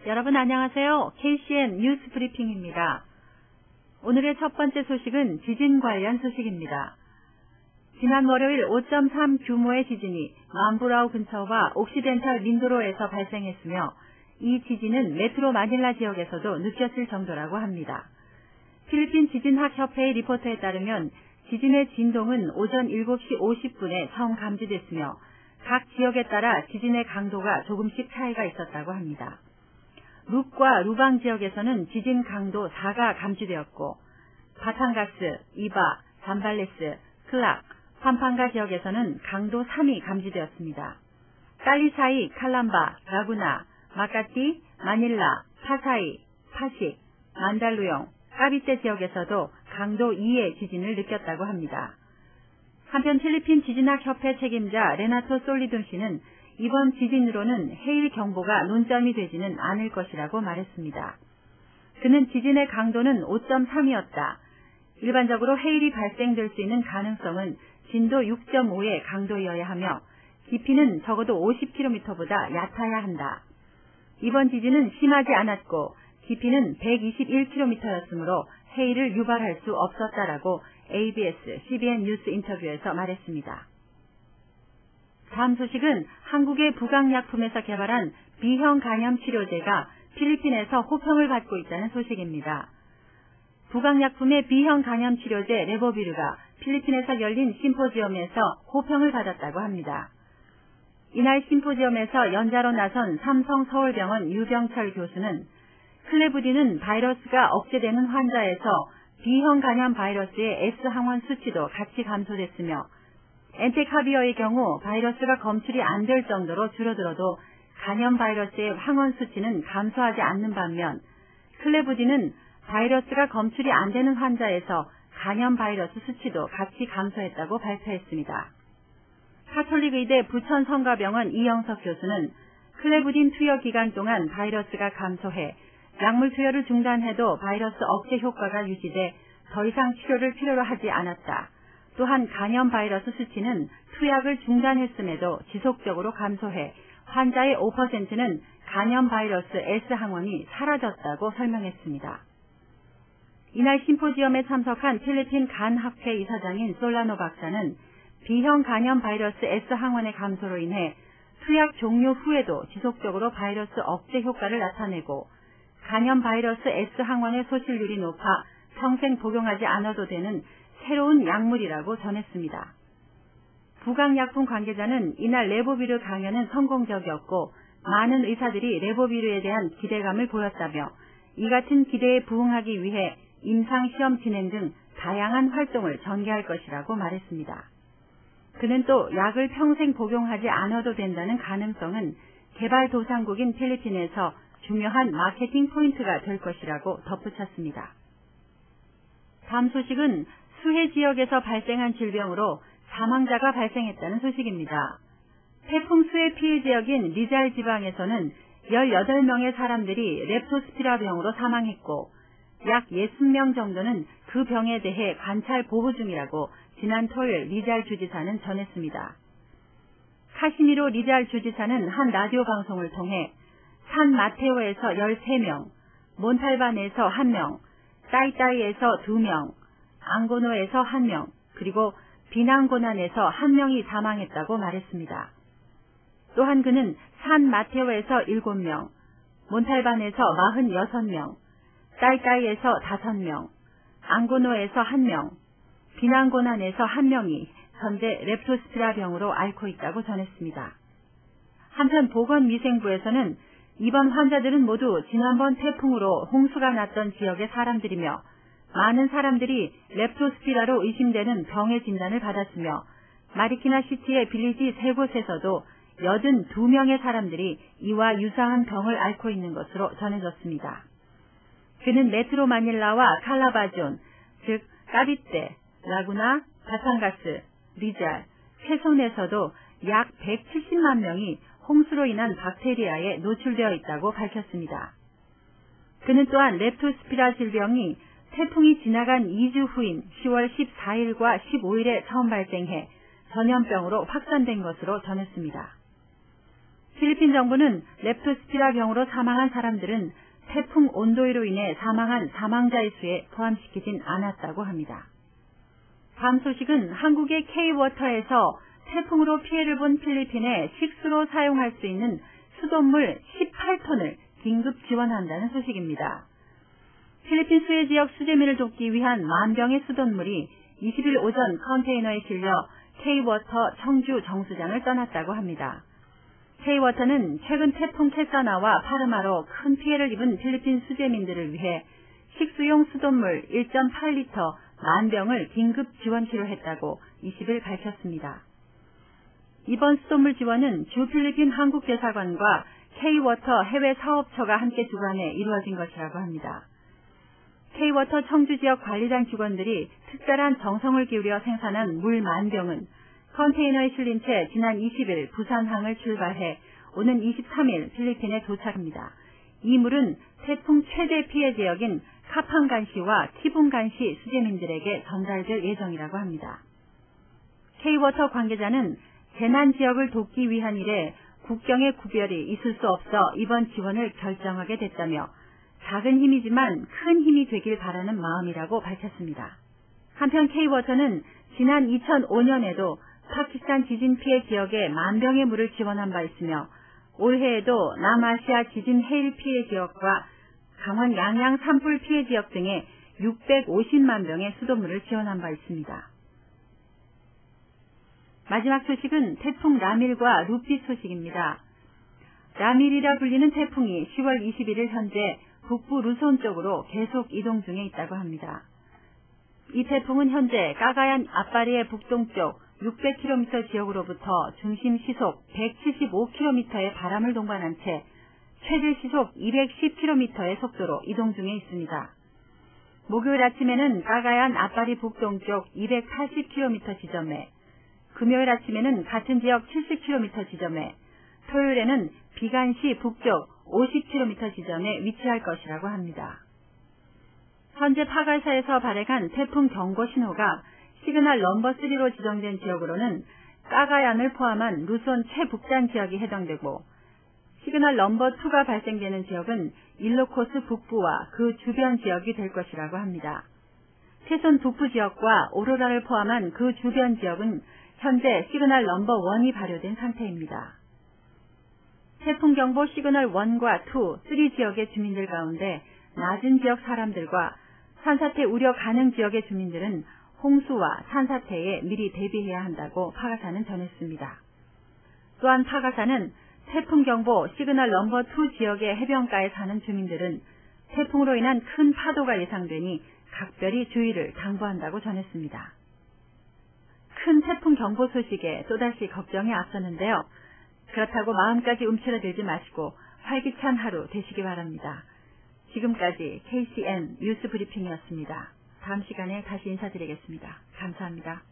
여러분 안녕하세요. KCN 뉴스 브리핑입니다. 오늘의 첫 번째 소식은 지진 관련 소식입니다. 지난 월요일 5.3 규모의 지진이 만부라우 근처와 옥시덴탈 민도로에서 발생했으며 이 지진은 메트로 마닐라 지역에서도 느꼈을 정도라고 합니다. 필리핀 지진학협회의 리포트에 따르면 지진의 진동은 오전 7시 50분에 처음 감지됐으며 각 지역에 따라 지진의 강도가 조금씩 차이가 있었다고 합니다. 룩과 루방 지역에서는 지진 강도 4가 감지되었고 바탕가스, 이바, 잠발레스, 클락, 팜팡가 지역에서는 강도 3이 감지되었습니다. 딸리사이, 칼람바, 라구나, 마카티, 마닐라, 파사이, 파식, 만달루용, 까비떼 지역에서도 강도 2의 지진을 느꼈다고 합니다. 한편 필리핀 지진학협회 책임자 레나토 솔리돈 씨는 이번 지진으로는 해일 경보가 논점이 되지는 않을 것이라고 말했습니다. 그는 지진의 강도는 5.3이었다. 일반적으로 해일이 발생될 수 있는 가능성은 진도 6.5의 강도여야 하며 깊이는 적어도 50km보다 얕아야 한다. 이번 지진은 심하지 않았고 깊이는 121km였으므로 해일을 유발할 수 없었다라고 ABS, CBN 뉴스 인터뷰에서 말했습니다. 다음 소식은 한국의 부강약품에서 개발한 B형 간염 치료제가 필리핀에서 호평을 받고 있다는 소식입니다. 부강약품의 B형 간염 치료제 레보비르가 필리핀에서 열린 심포지엄에서 호평을 받았다고 합니다. 이날 심포지엄에서 연자로 나선 삼성서울병원 유병철 교수는 클레부딘은 바이러스가 억제되는 환자에서 B형 간염 바이러스의 S항원 수치도 같이 감소됐으며 엔테카비어의 경우 바이러스가 검출이 안 될 정도로 줄어들어도 간염 바이러스의 항원 수치는 감소하지 않는 반면 클레부딘은 바이러스가 검출이 안 되는 환자에서 간염 바이러스 수치도 같이 감소했다고 발표했습니다. 카톨릭 의대 부천성가병원 이영석 교수는 클레부딘 투여 기간 동안 바이러스가 감소해 약물 투여를 중단해도 바이러스 억제 효과가 유지돼 더 이상 치료를 필요로 하지 않았다. 또한 간염 바이러스 수치는 투약을 중단했음에도 지속적으로 감소해 환자의 5%는 간염 바이러스 S항원이 사라졌다고 설명했습니다. 이날 심포지엄에 참석한 필리핀 간학회 이사장인 솔라노 박사는 B형 간염 바이러스 S항원의 감소로 인해 투약 종료 후에도 지속적으로 바이러스 억제 효과를 나타내고 간염 바이러스 S항원의 소실률이 높아 평생 복용하지 않아도 되는 새로운 약물이라고 전했습니다. 부강약품 관계자는 이날 레보비르 강연은 성공적이었고 많은 의사들이 레보비르에 대한 기대감을 보였다며 이 같은 기대에 부응하기 위해 임상시험 진행 등 다양한 활동을 전개할 것이라고 말했습니다. 그는 또 약을 평생 복용하지 않아도 된다는 가능성은 개발도상국인 필리핀에서 중요한 마케팅 포인트가 될 것이라고 덧붙였습니다. 다음 소식은 수해 지역에서 발생한 질병으로 사망자가 발생했다는 소식입니다. 태풍 수해 피해 지역인 리잘 지방에서는 18명의 사람들이 렙토스피라 병으로 사망했고 약 60명 정도는 그 병에 대해 관찰 보호 중이라고 지난 토요일 리잘 주지사는 전했습니다. 카시미로 리잘 주지사는 한 라디오 방송을 통해 산 마테오에서 13명, 몬탈반에서 1명, 따이따이에서 2명, 앙고노에서 1명, 그리고 비낭고난에서 1명이 사망했다고 말했습니다. 또한 그는 산 마테오에서 7명, 몬탈반에서 46명, 따이따이에서 5명, 앙고노에서 1명, 비낭고난에서 1명이 현재 렙토스피라 병으로 앓고 있다고 전했습니다. 한편 보건위생부에서는 이번 환자들은 모두 지난번 태풍으로 홍수가 났던 지역의 사람들이며 많은 사람들이 렙토스피라로 의심되는 병의 진단을 받았으며 마리키나 시티의 빌리지 3곳에서도 82명의 사람들이 이와 유사한 병을 앓고 있는 것으로 전해졌습니다. 그는 메트로 마닐라와 칼라바존, 즉 까비떼, 라구나, 바탕가스, 리잘, 쾌손에서도 약 170만 명이 홍수로 인한 박테리아에 노출되어 있다고 밝혔습니다. 그는 또한 렙토스피라 질병이 태풍이 지나간 2주 후인 10월 14일과 15일에 처음 발생해 전염병으로 확산된 것으로 전했습니다. 필리핀 정부는 렙토스피라 병으로 사망한 사람들은 태풍 온도이로 인해 사망한 사망자의 수에 포함시키진 않았다고 합니다. 다음 소식은 한국의 K-워터에서 태풍으로 피해를 본 필리핀에 식수로 사용할 수 있는 수돗물 18톤을 긴급 지원한다는 소식입니다. 필리핀 수해 지역 수재민을 돕기 위한 10,000병의 수돗물이 20일 오전 컨테이너에 실려 K-워터 청주 정수장을 떠났다고 합니다. K-워터는 최근 태풍 캐사나와 파르마로 큰 피해를 입은 필리핀 수재민들을 위해 식수용 수돗물 1.8리터 10,000병을 긴급 지원키로 했다고 20일 밝혔습니다. 이번 수돗물 지원은 주 필리핀 한국대사관과 K-워터 해외 사업처가 함께 주관해 이루어진 것이라고 합니다. K-워터 청주 지역 관리단 직원들이 특별한 정성을 기울여 생산한 물 10,000병은 컨테이너에 실린 채 지난 20일 부산항을 출발해 오는 23일 필리핀에 도착합니다. 이 물은 태풍 최대 피해 지역인 카판간시와 티분간시 수재민들에게 전달될 예정이라고 합니다. K-워터 관계자는 재난 지역을 돕기 위한 일에 국경의 구별이 있을 수 없어 이번 지원을 결정하게 됐다며 작은 힘이지만 큰 힘이 되길 바라는 마음이라고 밝혔습니다. 한편 K-워터는 지난 2005년에도 파키스탄 지진 피해 지역에 10,000병의 물을 지원한 바 있으며 올해에도 남아시아 지진 해일 피해 지역과 강원 양양 산불 피해 지역 등에 650만 병의 수돗물을 지원한 바 있습니다. 마지막 소식은 태풍 라밀과 루피 소식입니다. 라밀이라 불리는 태풍이 10월 21일 현재 북부 루손 쪽으로 계속 이동 중에 있다고 합니다. 이 태풍은 현재 까가얀 앞바리의 북동쪽 600km 지역으로부터 중심 시속 175km의 바람을 동반한 채 최대 시속 210km의 속도로 이동 중에 있습니다. 목요일 아침에는 까가얀 앞바리 북동쪽 280km 지점에, 금요일 아침에는 같은 지역 70km 지점에, 토요일에는 비간시 북쪽 50km 지점에 위치할 것이라고 합니다. 현재 파갈사에서 발행한 태풍 경보 신호가 시그널 넘버 3로 지정된 지역으로는 까가얀을 포함한 루손 최북단 지역이 해당되고 시그널 넘버 2가 발생되는 지역은 일로코스 북부와 그 주변 지역이 될 것이라고 합니다. 태손 북부 지역과 오로라를 포함한 그 주변 지역은 현재 시그널 넘버 1이 발효된 상태입니다. 태풍 경보 시그널 1과 2, 3 지역의 주민들 가운데 낮은 지역 사람들과 산사태 우려 가능 지역의 주민들은 홍수와 산사태에 미리 대비해야 한다고 파가사는 전했습니다. 또한 파가사는 태풍 경보 시그널 넘버 2 지역의 해변가에 사는 주민들은 태풍으로 인한 큰 파도가 예상되니 각별히 주의를 당부한다고 전했습니다. 큰 태풍 경보 소식에 또다시 걱정이 앞서는데요. 그렇다고 마음까지 움츠러들지 마시고 활기찬 하루 되시기 바랍니다. 지금까지 KCN 뉴스 브리핑이었습니다. 다음 시간에 다시 인사드리겠습니다. 감사합니다.